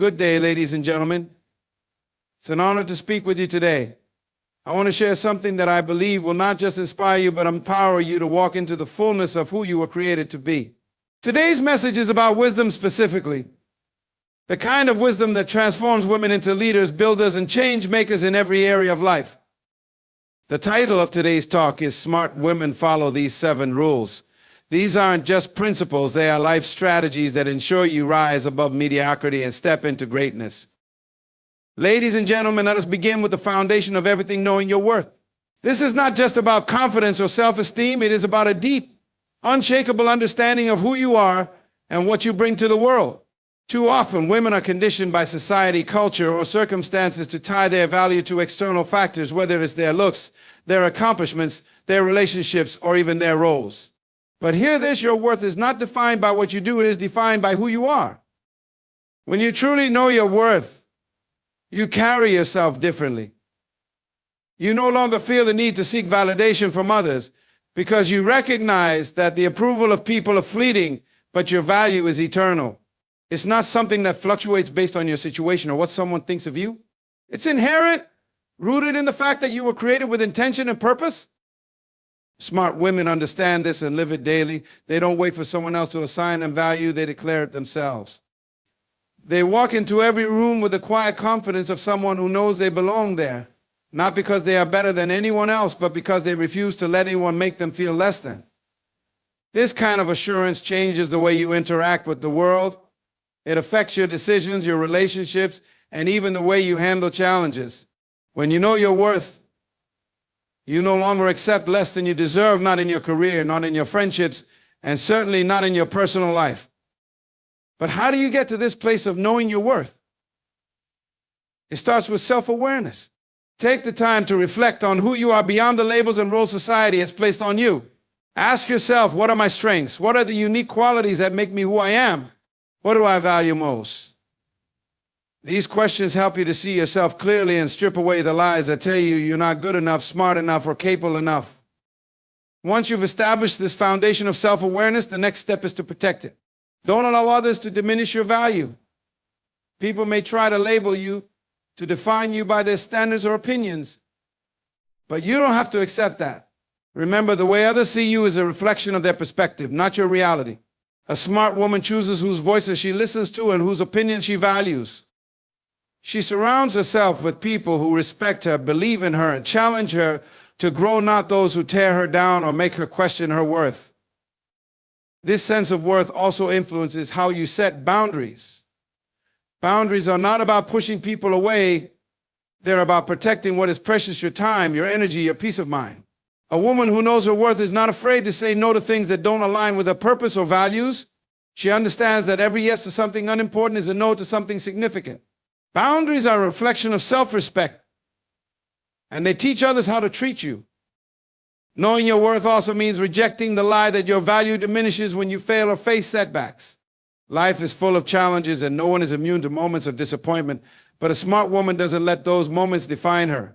Good day, ladies and gentlemen. It's an honor to speak with you today. I want to share something that I believe will not just inspire you, but empower you to walk into the fullness of who you were created to be. Today's message is about wisdom specifically, the kind of wisdom that transforms women into leaders, builders, and change makers in every area of life. The title of today's talk is Smart Women Follow These 7 Rules. These aren't just principles, they are life strategies that ensure you rise above mediocrity and step into greatness. Ladies and gentlemen, let us begin with the foundation of everything, knowing your worth. This is not just about confidence or self-esteem, it is about a deep, unshakable understanding of who you are and what you bring to the world. Too often, women are conditioned by society, culture, or circumstances to tie their value to external factors, whether it's their looks, their accomplishments, their relationships, or even their roles. But hear this, your worth is not defined by what you do, it is defined by who you are. When you truly know your worth, you carry yourself differently. You no longer feel the need to seek validation from others because you recognize that the approval of people are fleeting, but your value is eternal. It's not something that fluctuates based on your situation or what someone thinks of you. It's inherent, rooted in the fact that you were created with intention and purpose. Smart women understand this and live it daily. They don't wait for someone else to assign them value, they declare it themselves. They walk into every room with the quiet confidence of someone who knows they belong there, not because they are better than anyone else, but because they refuse to let anyone make them feel less than. This kind of assurance changes the way you interact with the world. It affects your decisions, your relationships, and even the way you handle challenges. When you know your worth, you no longer accept less than you deserve, not in your career, not in your friendships, and certainly not in your personal life. But how do you get to this place of knowing your worth? It starts with self-awareness. Take the time to reflect on who you are beyond the labels and roles society has placed on you. Ask yourself, what are my strengths? What are the unique qualities that make me who I am? What do I value most? These questions help you to see yourself clearly and strip away the lies that tell you you're not good enough, smart enough, or capable enough. Once you've established this foundation of self-awareness, the next step is to protect it. Don't allow others to diminish your value. People may try to label you, to define you by their standards or opinions, but you don't have to accept that. Remember, the way others see you is a reflection of their perspective, not your reality. A smart woman chooses whose voices she listens to and whose opinions she values. She surrounds herself with people who respect her, believe in her, and challenge her to grow, not those who tear her down or make her question her worth. This sense of worth also influences how you set boundaries. Boundaries are not about pushing people away. They're about protecting what is precious, your time, your energy, your peace of mind. A woman who knows her worth is not afraid to say no to things that don't align with her purpose or values. She understands that every yes to something unimportant is a no to something significant. Boundaries are a reflection of self-respect, and they teach others how to treat you. Knowing your worth also means rejecting the lie that your value diminishes when you fail or face setbacks. Life is full of challenges, and no one is immune to moments of disappointment, but a smart woman doesn't let those moments define her.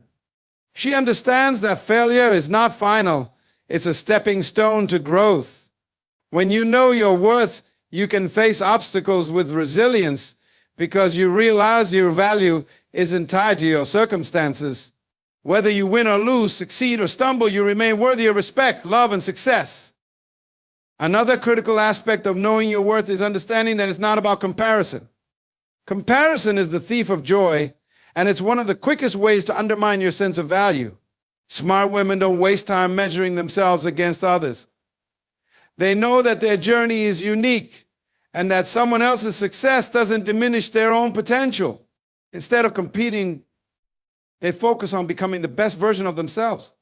She understands that failure is not final. It's a stepping stone to growth. When you know your worth, you can face obstacles with resilience because you realize your value isn't tied to your circumstances. Whether you win or lose, succeed or stumble, you remain worthy of respect, love, and success. Another critical aspect of knowing your worth is understanding that it's not about comparison. Comparison is the thief of joy, and it's one of the quickest ways to undermine your sense of value. Smart women don't waste time measuring themselves against others. They know that their journey is unique and that someone else's success doesn't diminish their own potential. Instead of competing, they focus on becoming the best version of themselves.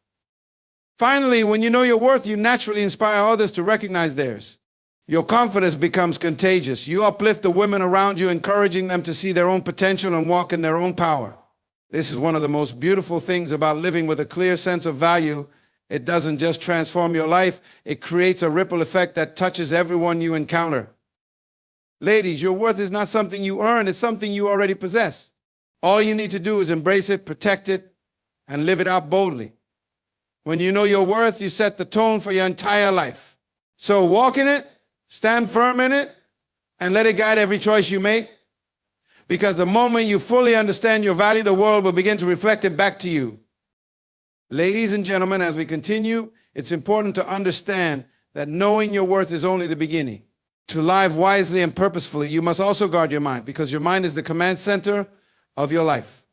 Finally, when you know your worth, you naturally inspire others to recognize theirs. Your confidence becomes contagious. You uplift the women around you, encouraging them to see their own potential and walk in their own power. This is one of the most beautiful things about living with a clear sense of value. It doesn't just transform your life, it creates a ripple effect that touches everyone you encounter. Ladies, your worth is not something you earn, it's something you already possess. All you need to do is embrace it, protect it, and live it out boldly. When you know your worth, you set the tone for your entire life. So walk in it, stand firm in it, and let it guide every choice you make. Because the moment you fully understand your value, the world will begin to reflect it back to you. Ladies and gentlemen, as we continue, it's important to understand that knowing your worth is only the beginning. To live wisely and purposefully, you must also guard your mind, because your mind is the command center of your life.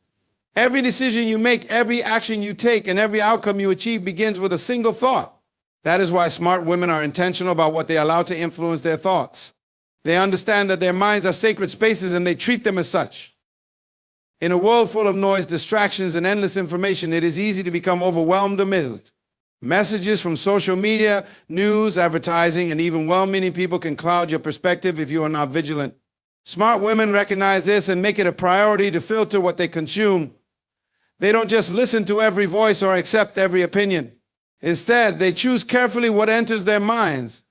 Every decision you make, every action you take, and every outcome you achieve begins with a single thought. That is why smart women are intentional about what they allow to influence their thoughts. They understand that their minds are sacred spaces and they treat them as such. In a world full of noise, distractions, and endless information, it is easy to become overwhelmed amid messages from social media, news, advertising, and even well-meaning people can cloud your perspective if you are not vigilant. Smart women recognize this and make it a priority to filter what they consume. They don't just listen to every voice or accept every opinion. Instead, they choose carefully what enters their minds,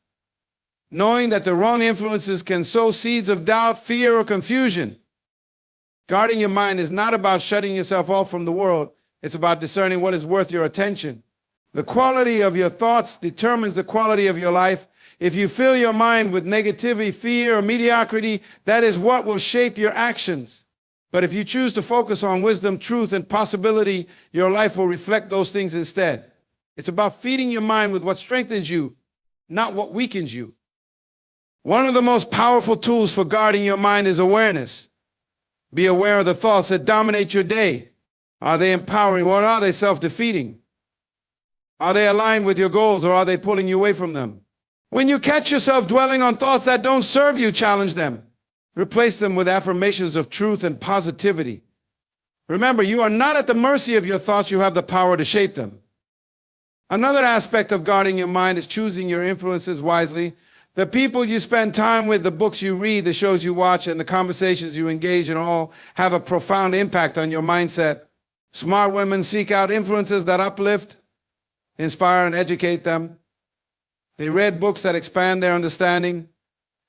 knowing that the wrong influences can sow seeds of doubt, fear, or confusion. Guarding your mind is not about shutting yourself off from the world. It's about discerning what is worth your attention. The quality of your thoughts determines the quality of your life. If you fill your mind with negativity, fear, or mediocrity, that is what will shape your actions. But if you choose to focus on wisdom, truth, and possibility, your life will reflect those things instead. It's about feeding your mind with what strengthens you, not what weakens you. One of the most powerful tools for guarding your mind is awareness. Be aware of the thoughts that dominate your day. Are they empowering or are they self-defeating? Are they aligned with your goals or are they pulling you away from them? When you catch yourself dwelling on thoughts that don't serve you, challenge them. Replace them with affirmations of truth and positivity. Remember, you are not at the mercy of your thoughts. You have the power to shape them. Another aspect of guarding your mind is choosing your influences wisely. The people you spend time with, the books you read, the shows you watch, and the conversations you engage in all have a profound impact on your mindset. Smart women seek out influences that uplift, inspire, and educate them. They read books that expand their understanding,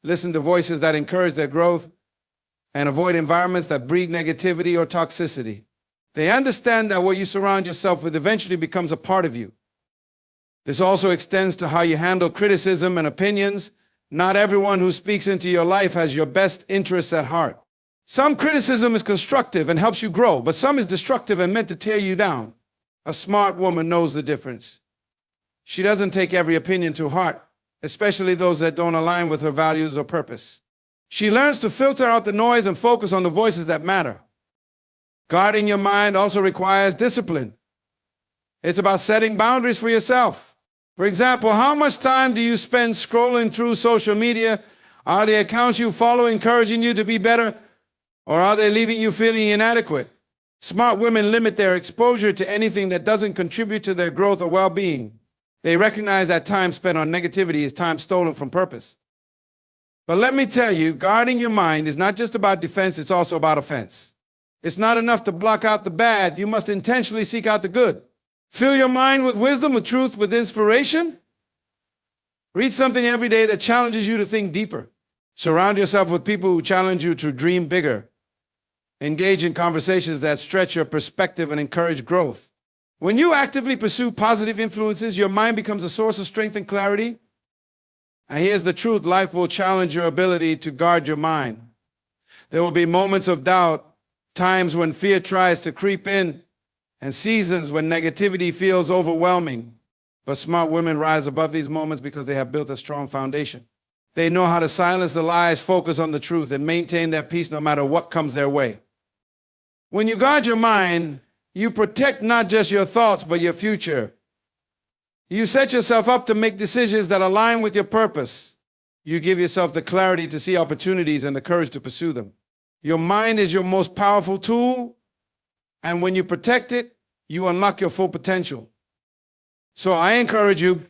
listen to voices that encourage their growth, and avoid environments that breed negativity or toxicity. They understand that what you surround yourself with eventually becomes a part of you. This also extends to how you handle criticism and opinions. Not everyone who speaks into your life has your best interests at heart. Some criticism is constructive and helps you grow, but some is destructive and meant to tear you down. A smart woman knows the difference. She doesn't take every opinion to heart, especially those that don't align with her values or purpose. She learns to filter out the noise and focus on the voices that matter. Guarding your mind also requires discipline. It's about setting boundaries for yourself. For example, how much time do you spend scrolling through social media? Are the accounts you follow encouraging you to be better, or are they leaving you feeling inadequate? Smart women limit their exposure to anything that doesn't contribute to their growth or well-being. They recognize that time spent on negativity is time stolen from purpose. But let me tell you, guarding your mind is not just about defense, it's also about offense. It's not enough to block out the bad. You must intentionally seek out the good. Fill your mind with wisdom, with truth, with inspiration. Read something every day that challenges you to think deeper. Surround yourself with people who challenge you to dream bigger. Engage in conversations that stretch your perspective and encourage growth. When you actively pursue positive influences, your mind becomes a source of strength and clarity. And here's the truth, life will challenge your ability to guard your mind. There will be moments of doubt, times when fear tries to creep in, and seasons when negativity feels overwhelming. But smart women rise above these moments because they have built a strong foundation. They know how to silence the lies, focus on the truth, and maintain their peace no matter what comes their way. When you guard your mind, you protect not just your thoughts, but your future. You set yourself up to make decisions that align with your purpose. You give yourself the clarity to see opportunities and the courage to pursue them. Your mind is your most powerful tool, and when you protect it, you unlock your full potential. So I encourage you,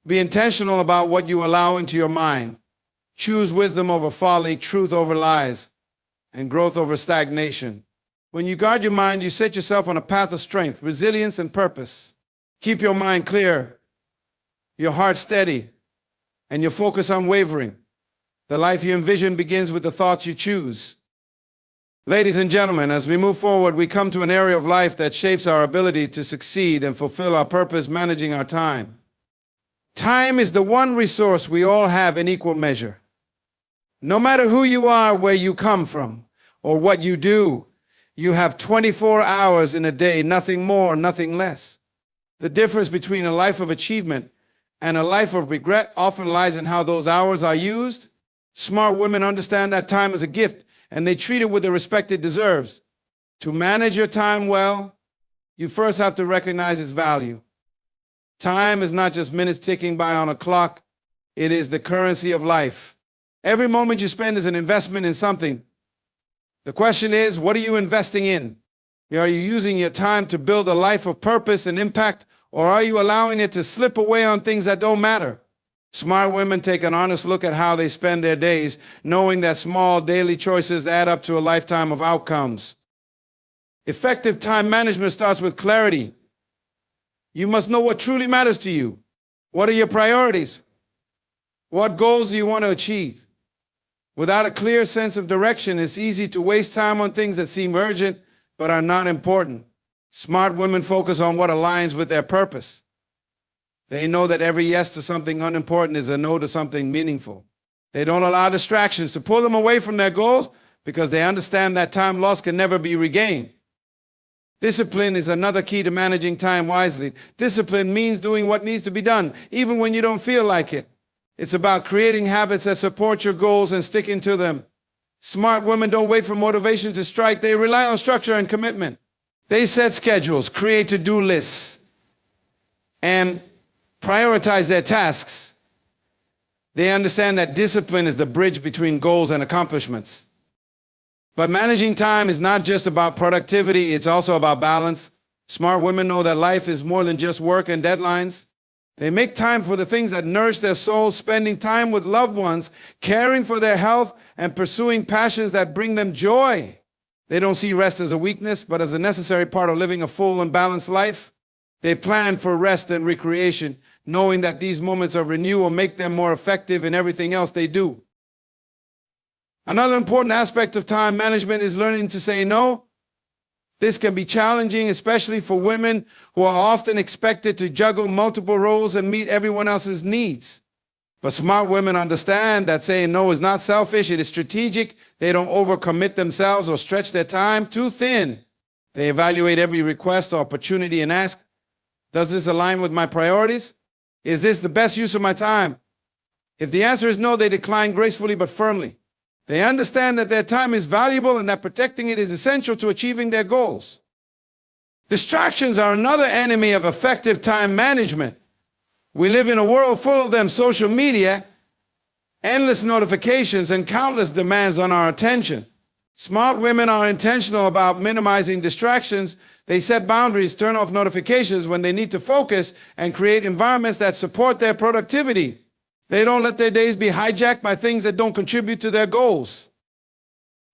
be intentional about what you allow into your mind. Choose wisdom over folly, truth over lies, and growth over stagnation. When you guard your mind, you set yourself on a path of strength, resilience, and purpose. Keep your mind clear, your heart steady, and your focus unwavering. The life you envision begins with the thoughts you choose. Ladies and gentlemen, as we move forward, we come to an area of life that shapes our ability to succeed and fulfill our purpose, managing our time. Time is the one resource we all have in equal measure. No matter who you are, where you come from, or what you do. You have 24 hours in a day, nothing more, nothing less. The difference between a life of achievement and a life of regret often lies in how those hours are used. Smart women understand that time is a gift, and they treat it with the respect it deserves. To manage your time well, you first have to recognize its value. Time is not just minutes ticking by on a clock. It is the currency of life. Every moment you spend is an investment in something. The question is, what are you investing in? Are you using your time to build a life of purpose and impact, or are you allowing it to slip away on things that don't matter? Smart women take an honest look at how they spend their days, knowing that small daily choices add up to a lifetime of outcomes. Effective time management starts with clarity. You must know what truly matters to you. What are your priorities? What goals do you want to achieve? Without a clear sense of direction, it's easy to waste time on things that seem urgent but are not important. Smart women focus on what aligns with their purpose. They know that every yes to something unimportant is a no to something meaningful. They don't allow distractions to pull them away from their goals because they understand that time lost can never be regained. Discipline is another key to managing time wisely. Discipline means doing what needs to be done, even when you don't feel like it. It's about creating habits that support your goals and sticking to them. Smart women don't wait for motivation to strike. They rely on structure and commitment. They set schedules, create to-do lists, and prioritize their tasks. They understand that discipline is the bridge between goals and accomplishments. But managing time is not just about productivity, it's also about balance. Smart women know that life is more than just work and deadlines. They make time for the things that nourish their souls, spending time with loved ones, caring for their health, and pursuing passions that bring them joy. They don't see rest as a weakness, but as a necessary part of living a full and balanced life. They plan for rest and recreation, knowing that these moments of renewal make them more effective in everything else they do. Another important aspect of time management is learning to say no. This can be challenging, especially for women who are often expected to juggle multiple roles and meet everyone else's needs. But smart women understand that saying no is not selfish, it is strategic. They don't overcommit themselves or stretch their time too thin. They evaluate every request or opportunity and ask, does this align with my priorities? Is this the best use of my time? If the answer is no, they decline gracefully but firmly. They understand that their time is valuable and that protecting it is essential to achieving their goals. Distractions are another enemy of effective time management. We live in a world full of them: social media, endless notifications, and countless demands on our attention. Smart women are intentional about minimizing distractions. They set boundaries, turn off notifications when they need to focus, and create environments that support their productivity. They don't let their days be hijacked by things that don't contribute to their goals.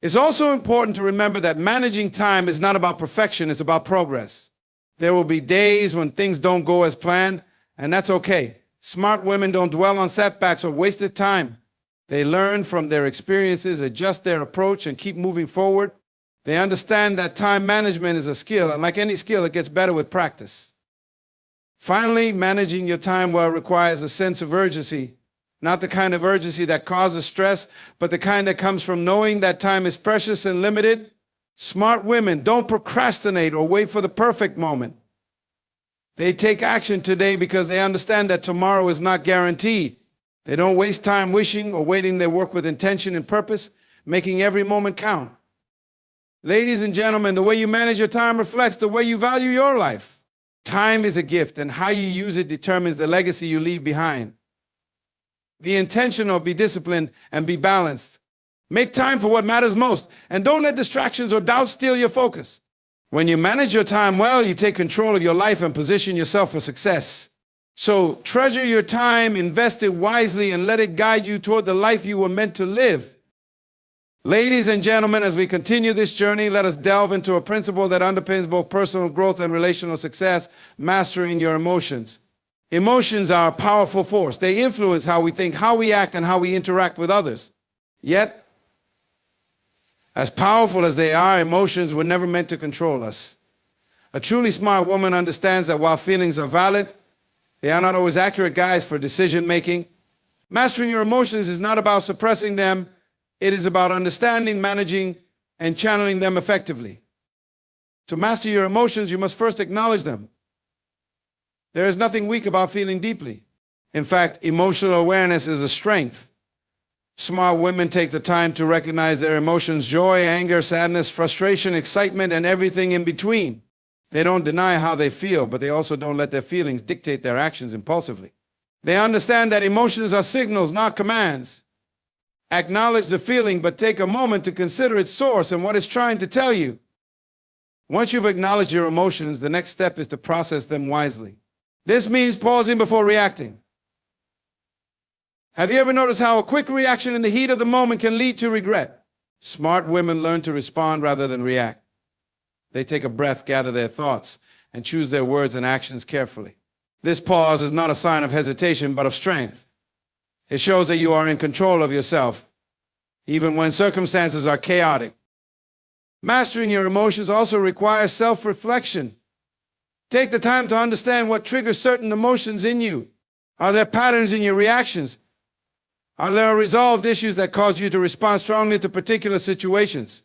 It's also important to remember that managing time is not about perfection, it's about progress. There will be days when things don't go as planned, and that's okay. Smart women don't dwell on setbacks or wasted time. They learn from their experiences, adjust their approach, and keep moving forward. They understand that time management is a skill, and like any skill, it gets better with practice. Finally, managing your time well requires a sense of urgency. Not the kind of urgency that causes stress, but the kind that comes from knowing that time is precious and limited. Smart women don't procrastinate or wait for the perfect moment. They take action today because they understand that tomorrow is not guaranteed. They don't waste time wishing or waiting. They work with intention and purpose, making every moment count. Ladies and gentlemen, the way you manage your time reflects the way you value your life. Time is a gift, and how you use it determines the legacy you leave behind. Be intentional, be disciplined, and be balanced. Make time for what matters most, and don't let distractions or doubts steal your focus. When you manage your time well, you take control of your life and position yourself for success. So treasure your time, invest it wisely, and let it guide you toward the life you were meant to live. Ladies and gentlemen, as we continue this journey, let us delve into a principle that underpins both personal growth and relational success: mastering your emotions. Emotions are a powerful force. They influence how we think, how we act, and how we interact with others. Yet, as powerful as they are, emotions were never meant to control us. A truly smart woman understands that while feelings are valid, they are not always accurate guides for decision making. Mastering your emotions is not about suppressing them. It is about understanding, managing, and channeling them effectively. To master your emotions, you must first acknowledge them. There is nothing weak about feeling deeply. In fact, emotional awareness is a strength. Smart women take the time to recognize their emotions: joy, anger, sadness, frustration, excitement, and everything in between. They don't deny how they feel, but they also don't let their feelings dictate their actions impulsively. They understand that emotions are signals, not commands. Acknowledge the feeling, but take a moment to consider its source and what it's trying to tell you. Once you've acknowledged your emotions, the next step is to process them wisely. This means pausing before reacting. Have you ever noticed how a quick reaction in the heat of the moment can lead to regret? Smart women learn to respond rather than react. They take a breath, gather their thoughts, and choose their words and actions carefully. This pause is not a sign of hesitation, but of strength. It shows that you are in control of yourself, even when circumstances are chaotic. Mastering your emotions also requires self-reflection. Take the time to understand what triggers certain emotions in you. Are there patterns in your reactions? Are there resolved issues that cause you to respond strongly to particular situations?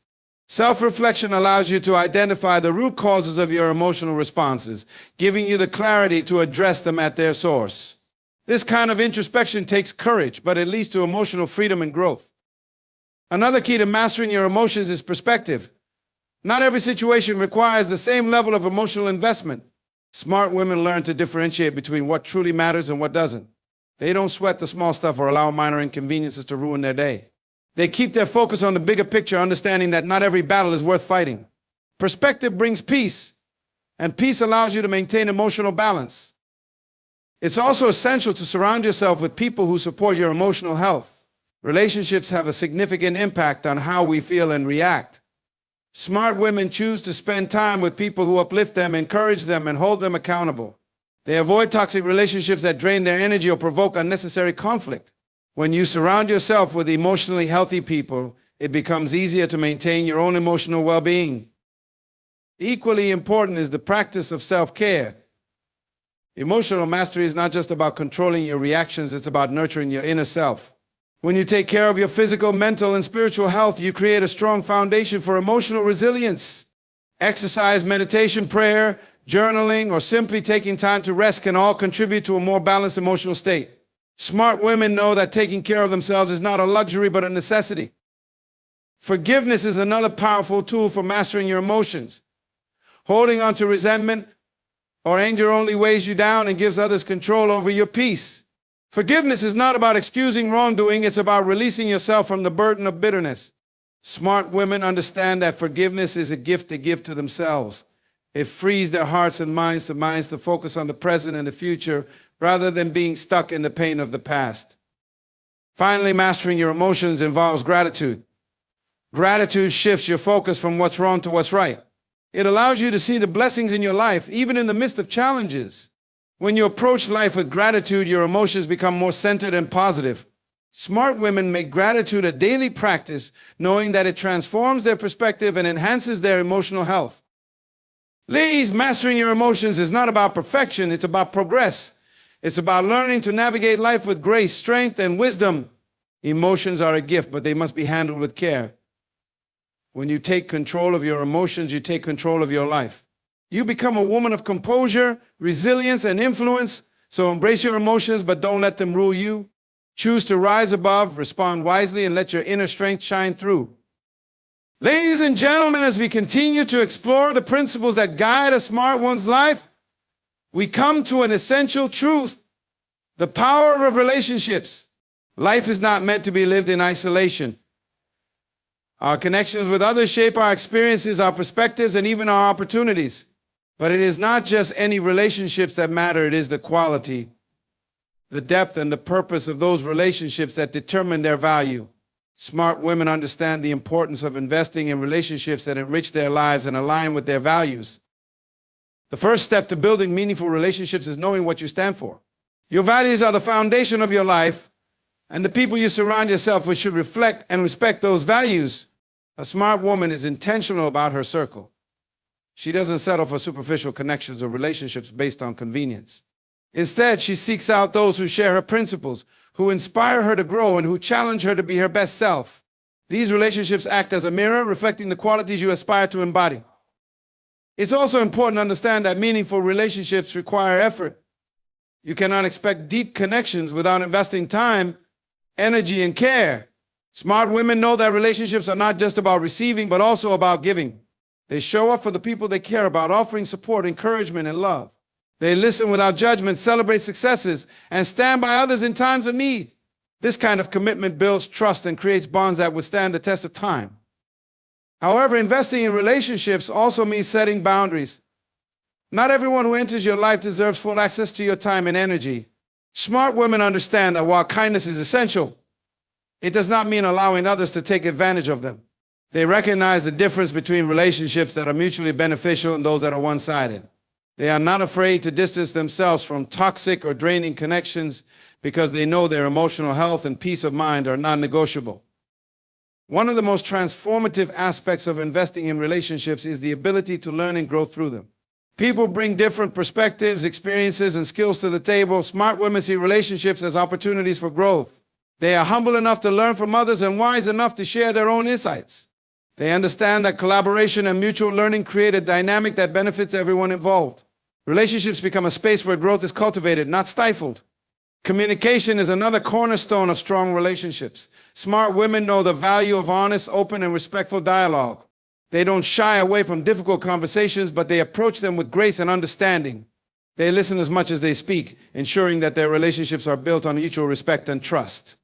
Self-reflection allows you to identify the root causes of your emotional responses, giving you the clarity to address them at their source. This kind of introspection takes courage, but it leads to emotional freedom and growth. Another key to mastering your emotions is perspective. Not every situation requires the same level of emotional investment. Smart women learn to differentiate between what truly matters and what doesn't. They don't sweat the small stuff or allow minor inconveniences to ruin their day. They keep their focus on the bigger picture, understanding that not every battle is worth fighting. Perspective brings peace, and peace allows you to maintain emotional balance. It's also essential to surround yourself with people who support your emotional health. Relationships have a significant impact on how we feel and react. Smart women choose to spend time with people who uplift them, encourage them, and hold them accountable. They avoid toxic relationships that drain their energy or provoke unnecessary conflict. When you surround yourself with emotionally healthy people, it becomes easier to maintain your own emotional well-being. Equally important is the practice of self-care. Emotional mastery is not just about controlling your reactions, it's about nurturing your inner self. When you take care of your physical, mental, and spiritual health, you create a strong foundation for emotional resilience. Exercise, meditation, prayer, journaling, or simply taking time to rest can all contribute to a more balanced emotional state. Smart women know that taking care of themselves is not a luxury but a necessity. Forgiveness is another powerful tool for mastering your emotions. Holding on to resentment or anger only weighs you down and gives others control over your peace. Forgiveness is not about excusing wrongdoing, it's about releasing yourself from the burden of bitterness. Smart women understand that forgiveness is a gift they give to themselves. It frees their hearts and minds to focus on the present and the future rather than being stuck in the pain of the past. Finally, mastering your emotions involves gratitude. Gratitude shifts your focus from what's wrong to what's right. It allows you to see the blessings in your life, even in the midst of challenges. When you approach life with gratitude, your emotions become more centered and positive. Smart women make gratitude a daily practice, knowing that it transforms their perspective and enhances their emotional health. Ladies, mastering your emotions is not about perfection, it's about progress. It's about learning to navigate life with grace, strength, and wisdom. Emotions are a gift, but they must be handled with care. When you take control of your emotions, you take control of your life. You become a woman of composure, resilience, and influence, so embrace your emotions, but don't let them rule you. Choose to rise above, respond wisely, and let your inner strength shine through. Ladies and gentlemen, as we continue to explore the principles that guide a smart one's life, we come to an essential truth: the power of relationships. Life is not meant to be lived in isolation. Our connections with others shape our experiences, our perspectives, and even our opportunities. But it is not just any relationships that matter, it is the quality, the depth, and the purpose of those relationships that determine their value. Smart women understand the importance of investing in relationships that enrich their lives and align with their values. The first step to building meaningful relationships is knowing what you stand for. Your values are the foundation of your life, and the people you surround yourself with should reflect and respect those values. A smart woman is intentional about her circle. She doesn't settle for superficial connections or relationships based on convenience. Instead, she seeks out those who share her principles, who inspire her to grow, and who challenge her to be her best self. These relationships act as a mirror, reflecting the qualities you aspire to embody. It's also important to understand that meaningful relationships require effort. You cannot expect deep connections without investing time, energy, and care. Smart women know that relationships are not just about receiving, but also about giving. They show up for the people they care about, offering support, encouragement, and love. They listen without judgment, celebrate successes, and stand by others in times of need. This kind of commitment builds trust and creates bonds that withstand the test of time. However, investing in relationships also means setting boundaries. Not everyone who enters your life deserves full access to your time and energy. Smart women understand that while kindness is essential, it does not mean allowing others to take advantage of them. They recognize the difference between relationships that are mutually beneficial and those that are one-sided. They are not afraid to distance themselves from toxic or draining connections because they know their emotional health and peace of mind are non-negotiable. One of the most transformative aspects of investing in relationships is the ability to learn and grow through them. People bring different perspectives, experiences, and skills to the table. Smart women see relationships as opportunities for growth. They are humble enough to learn from others and wise enough to share their own insights. They understand that collaboration and mutual learning create a dynamic that benefits everyone involved. Relationships become a space where growth is cultivated, not stifled. Communication is another cornerstone of strong relationships. Smart women know the value of honest, open, and respectful dialogue. They don't shy away from difficult conversations, but they approach them with grace and understanding. They listen as much as they speak, ensuring that their relationships are built on mutual respect and trust.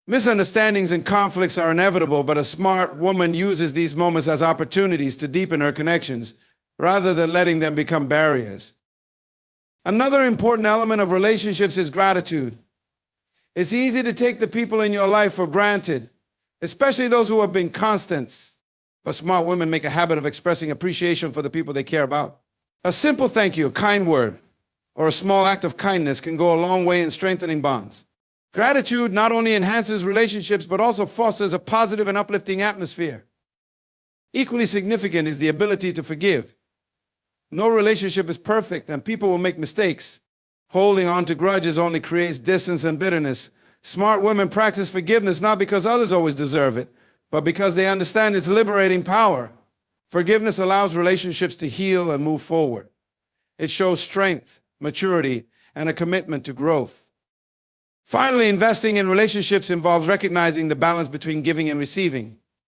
Misunderstandings and conflicts are inevitable, but a smart woman uses these moments as opportunities to deepen her connections, rather than letting them become barriers. Another important element of relationships is gratitude. It's easy to take the people in your life for granted, especially those who have been constants. But smart women make a habit of expressing appreciation for the people they care about. A simple thank you, a kind word, or a small act of kindness can go a long way in strengthening bonds. Gratitude not only enhances relationships, but also fosters a positive and uplifting atmosphere. Equally significant is the ability to forgive. No relationship is perfect, and people will make mistakes. Holding on to grudges only creates distance and bitterness. Smart women practice forgiveness not because others always deserve it, but because they understand its liberating power. Forgiveness allows relationships to heal and move forward. It shows strength, maturity, and a commitment to growth. Finally, investing in relationships involves recognizing the balance between giving and receiving.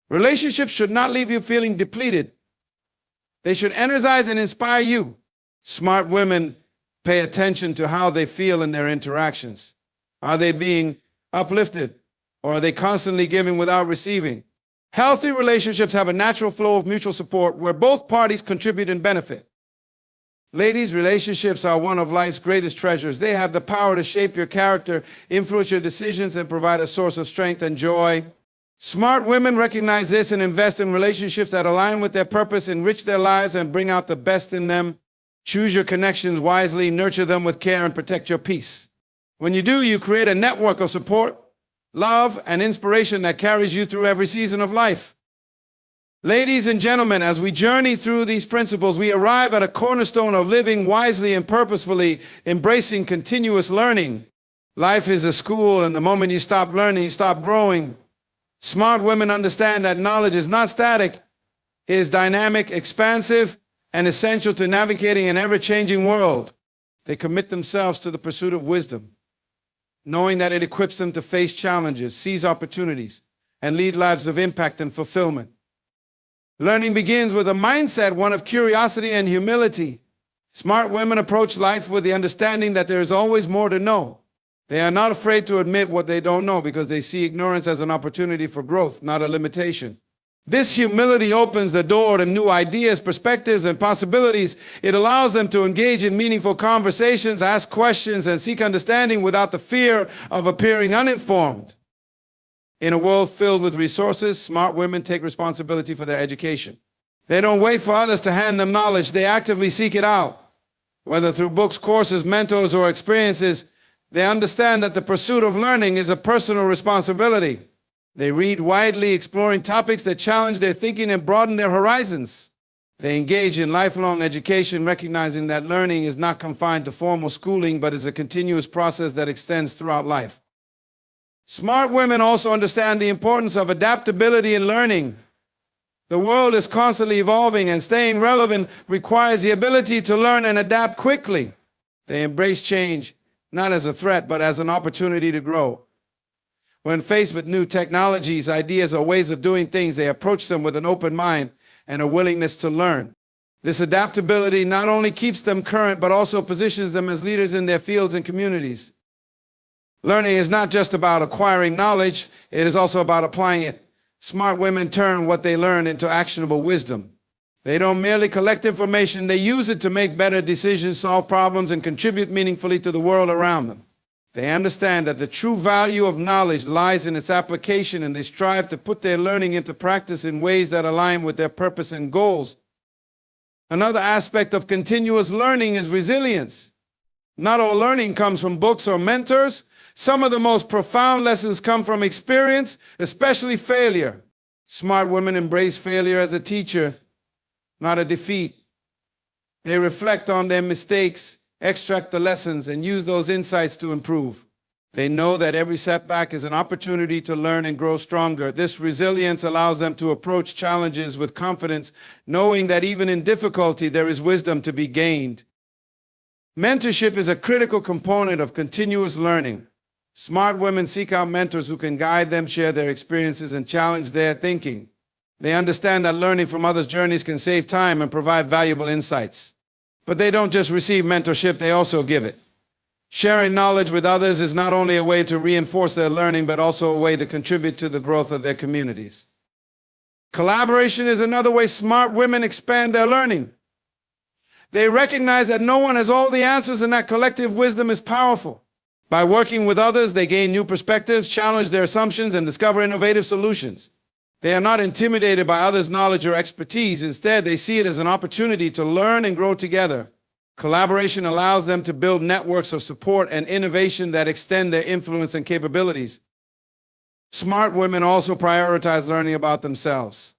Relationships should not leave you feeling depleted. They should energize and inspire you. Smart women pay attention to how they feel in their interactions. Are they being uplifted, or are they constantly giving without receiving? Healthy relationships have a natural flow of mutual support where both parties contribute and benefit. Ladies, relationships are one of life's greatest treasures. They have the power to shape your character, influence your decisions, and provide a source of strength and joy. Smart women recognize this and invest in relationships that align with their purpose, enrich their lives, and bring out the best in them. Choose your connections wisely, nurture them with care, and protect your peace. When you do, you create a network of support, love, and inspiration that carries you through every season of life. Ladies and gentlemen, as we journey through these principles, we arrive at a cornerstone of living wisely and purposefully, embracing continuous learning. Life is a school, and the moment you stop learning, you stop growing. Smart women understand that knowledge is not static. It is dynamic, expansive, and essential to navigating an ever-changing world. They commit themselves to the pursuit of wisdom, knowing that it equips them to face challenges, seize opportunities, and lead lives of impact and fulfillment. Learning begins with a mindset, one of curiosity and humility. Smart women approach life with the understanding that there is always more to know. They are not afraid to admit what they don't know because they see ignorance as an opportunity for growth, not a limitation. This humility opens the door to new ideas, perspectives, and possibilities. It allows them to engage in meaningful conversations, ask questions, and seek understanding without the fear of appearing uninformed. In a world filled with resources, smart women take responsibility for their education. They don't wait for others to hand them knowledge. They actively seek it out. Whether through books, courses, mentors, or experiences, they understand that the pursuit of learning is a personal responsibility. They read widely, exploring topics that challenge their thinking and broaden their horizons. They engage in lifelong education, recognizing that learning is not confined to formal schooling, but is a continuous process that extends throughout life. Smart women also understand the importance of adaptability in learning. The world is constantly evolving, and staying relevant requires the ability to learn and adapt quickly. They embrace change, not as a threat, but as an opportunity to grow. When faced with new technologies, ideas, or ways of doing things, they approach them with an open mind and a willingness to learn. This adaptability not only keeps them current, but also positions them as leaders in their fields and communities. Learning is not just about acquiring knowledge, it is also about applying it. Smart women turn what they learn into actionable wisdom. They don't merely collect information, they use it to make better decisions, solve problems, and contribute meaningfully to the world around them. They understand that the true value of knowledge lies in its application, and they strive to put their learning into practice in ways that align with their purpose and goals. Another aspect of continuous learning is resilience. Not all learning comes from books or mentors. Some of the most profound lessons come from experience, especially failure. Smart women embrace failure as a teacher, not a defeat. They reflect on their mistakes, extract the lessons, and use those insights to improve. They know that every setback is an opportunity to learn and grow stronger. This resilience allows them to approach challenges with confidence, knowing that even in difficulty, there is wisdom to be gained. Mentorship is a critical component of continuous learning. Smart women seek out mentors who can guide them, share their experiences, and challenge their thinking. They understand that learning from others' journeys can save time and provide valuable insights. But they don't just receive mentorship, they also give it. Sharing knowledge with others is not only a way to reinforce their learning, but also a way to contribute to the growth of their communities. Collaboration is another way smart women expand their learning. They recognize that no one has all the answers and that collective wisdom is powerful. By working with others, they gain new perspectives, challenge their assumptions, and discover innovative solutions. They are not intimidated by others' knowledge or expertise. Instead, they see it as an opportunity to learn and grow together. Collaboration allows them to build networks of support and innovation that extend their influence and capabilities. Smart women also prioritize learning about themselves.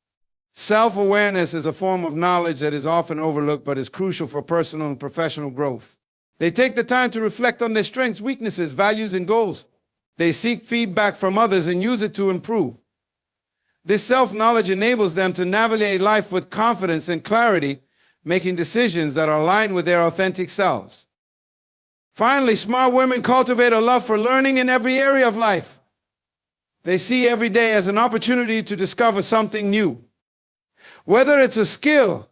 Self-awareness is a form of knowledge that is often overlooked but is crucial for personal and professional growth. They take the time to reflect on their strengths, weaknesses, values, and goals. They seek feedback from others and use it to improve. This self-knowledge enables them to navigate life with confidence and clarity, making decisions that are aligned with their authentic selves. Finally, smart women cultivate a love for learning in every area of life. They see every day as an opportunity to discover something new. Whether it's a skill,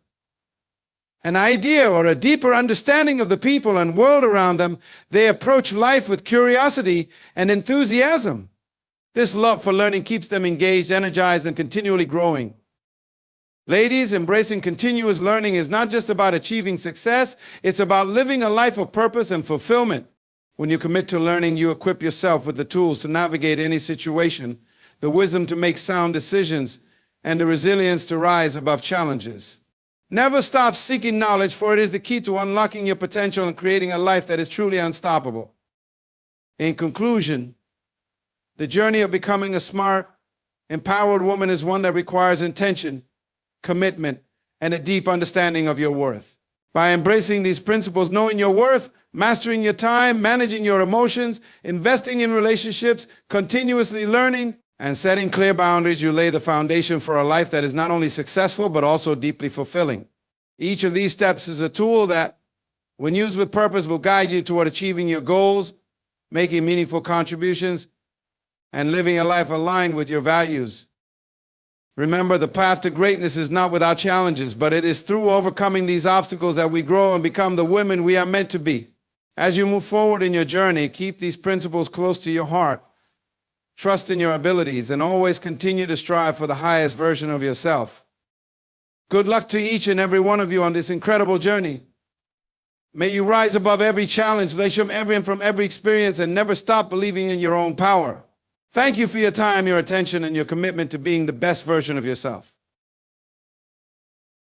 an idea, or a deeper understanding of the people and world around them, they approach life with curiosity and enthusiasm. This love for learning keeps them engaged, energized, and continually growing. Ladies, embracing continuous learning is not just about achieving success, it's about living a life of purpose and fulfillment. When you commit to learning, you equip yourself with the tools to navigate any situation, the wisdom to make sound decisions, and the resilience to rise above challenges. Never stop seeking knowledge, for it is the key to unlocking your potential and creating a life that is truly unstoppable. In conclusion, the journey of becoming a smart, empowered woman is one that requires intention, commitment, and a deep understanding of your worth. By embracing these principles, knowing your worth, mastering your time, managing your emotions, investing in relationships, continuously learning, and setting clear boundaries, you lay the foundation for a life that is not only successful, but also deeply fulfilling. Each of these steps is a tool that, when used with purpose, will guide you toward achieving your goals, making meaningful contributions, and living a life aligned with your values. Remember, the path to greatness is not without challenges, but it is through overcoming these obstacles that we grow and become the women we are meant to be. As you move forward in your journey, keep these principles close to your heart. Trust in your abilities and always continue to strive for the highest version of yourself. Good luck to each and every one of you on this incredible journey. May you rise above every challenge, learn from every experience, and never stop believing in your own power. Thank you for your time, your attention, and your commitment to being the best version of yourself.